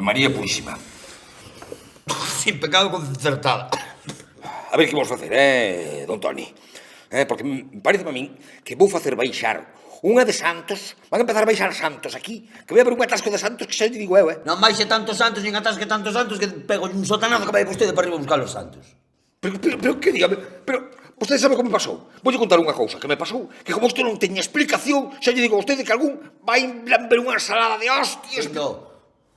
María Purísima. Sin pecado concertada. A ver que vamos facer, don Toni? Porque parece a min que vou facer baixar unha de Santos. Van a empezar a baixar Santos aquí. Que vai haber un atasco de Santos que xa te digo eu, Non baixe tantos santos, nin atasque tantos santos, que pego un sotanazo que vai vostede para arriba a buscar os santos. Pero que dígame? Pero vostede sabe como me pasou? Voulle contar unha cousa que me pasou, que como isto non teña explicación, xa lle digo a vostede que algún vai lamber unha ensalada de hostias. No,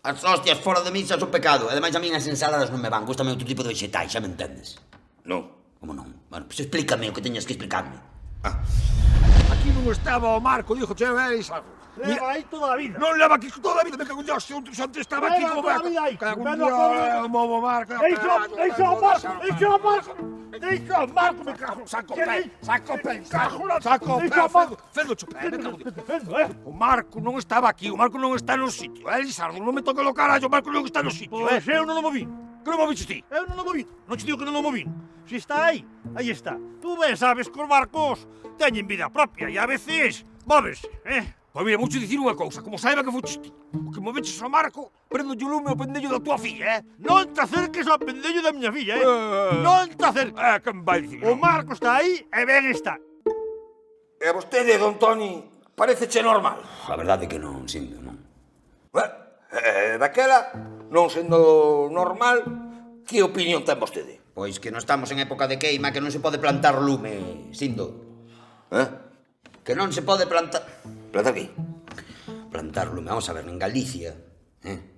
as hostias fora de misa son pecado. E ademais a min as ensaladas non me van. Gústame outro tipo de vegetais, xa me entendes? Non. Como non? Bueno, pois explícame o que teñas que explicarme. Aquí non estaba o Marco, dijo che, Isardo. Leva aí toda a vida. Non leva aquí toda a vida, me cago en Dios, se onte estaba aquí como Leva toda a vida aí. Cago en Ven a Dios, comer. movo Marco. Deixa o Marco, deixa o Marco, me cago. Saco Que pé, aí? saco pé, Deixa o Marco. fendo chupé, me cago en Dios. Defendo, O Marco non estaba aquí, o Marco non está no sitio. Isardo, non me toque lo carallo, o Marco non está no sitio, Pois eu non o movín. Que non moviches ti? Eu non o movín. Non te digo que non o movín. Se está aí, aí está. Tú ben sabes que os barcos teñen vida propia e a veces móvese, Pois mira, vouche dicir unha cousa, como saiba que foches ti. O que moveches ao Marco, prendo o lume ao pendello da tua filla, Non te acerques ao pendello da miña filla, Non te acerques. Que me vai dicir? O Marco está aí e ben está. E a vostede, don Toni, pareceche normal? A verdade é que non, Sindo, non. Daquela, non sendo normal, que opinión ten vostede? Pois que non estamos en época de queima, que non se pode plantar lume, Sindo. Que non se pode plantar... Plata aquí? Plantar lume, vamos a ver, en Galicia,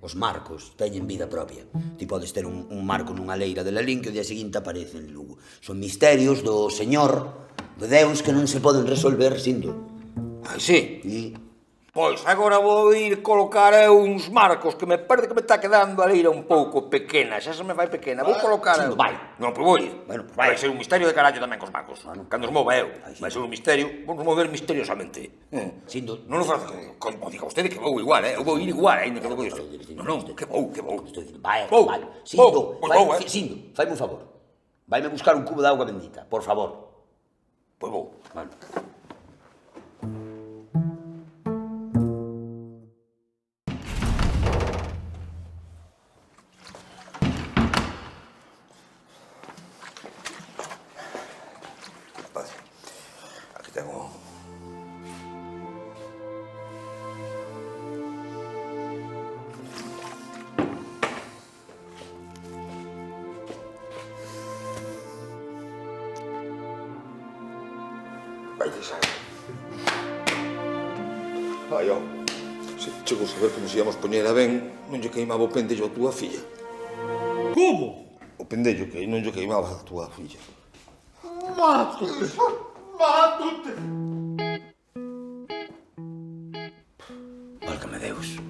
os marcos teñen vida propia. Ti podes ter un marco nunha leira de Lalín que o día seguinte aparece en Lugo. Son misterios do Señor, de Deus, que non se poden resolver, Sindo. Ai, sí? E... Pois agora vou ir colocar eu uns marcos que me parece que me está quedando a leira un pouco pequena, xa se me vai pequena. Vou colocar eu. Vai. Non, pero vou ir. Bueno, pues vai. Vai ser un misterio de carallo tamén cos marcos. Cando os mova eu. Vai ser un misterio. Vamos mover misteriosamente. Sindo. Non o fazo. Como diga vostede que vou igual, Eu vou ir igual, ainda que vou isto. Non, que vou. Vai, Vou. vai. Sindo, Pois vou, Sindo, faime un favor. Vaime buscar un cubo de auga bendita, por favor. Pois vou. Bueno. Vale. Aquí tengo... Vai deixar. Ai, ó. Se chego a saber que nos íamos poñer a ben, non lle queimaba o pendello a túa filla. Como? O pendello que non lle queimaba a túa filla. Mátote. Válgame Deus.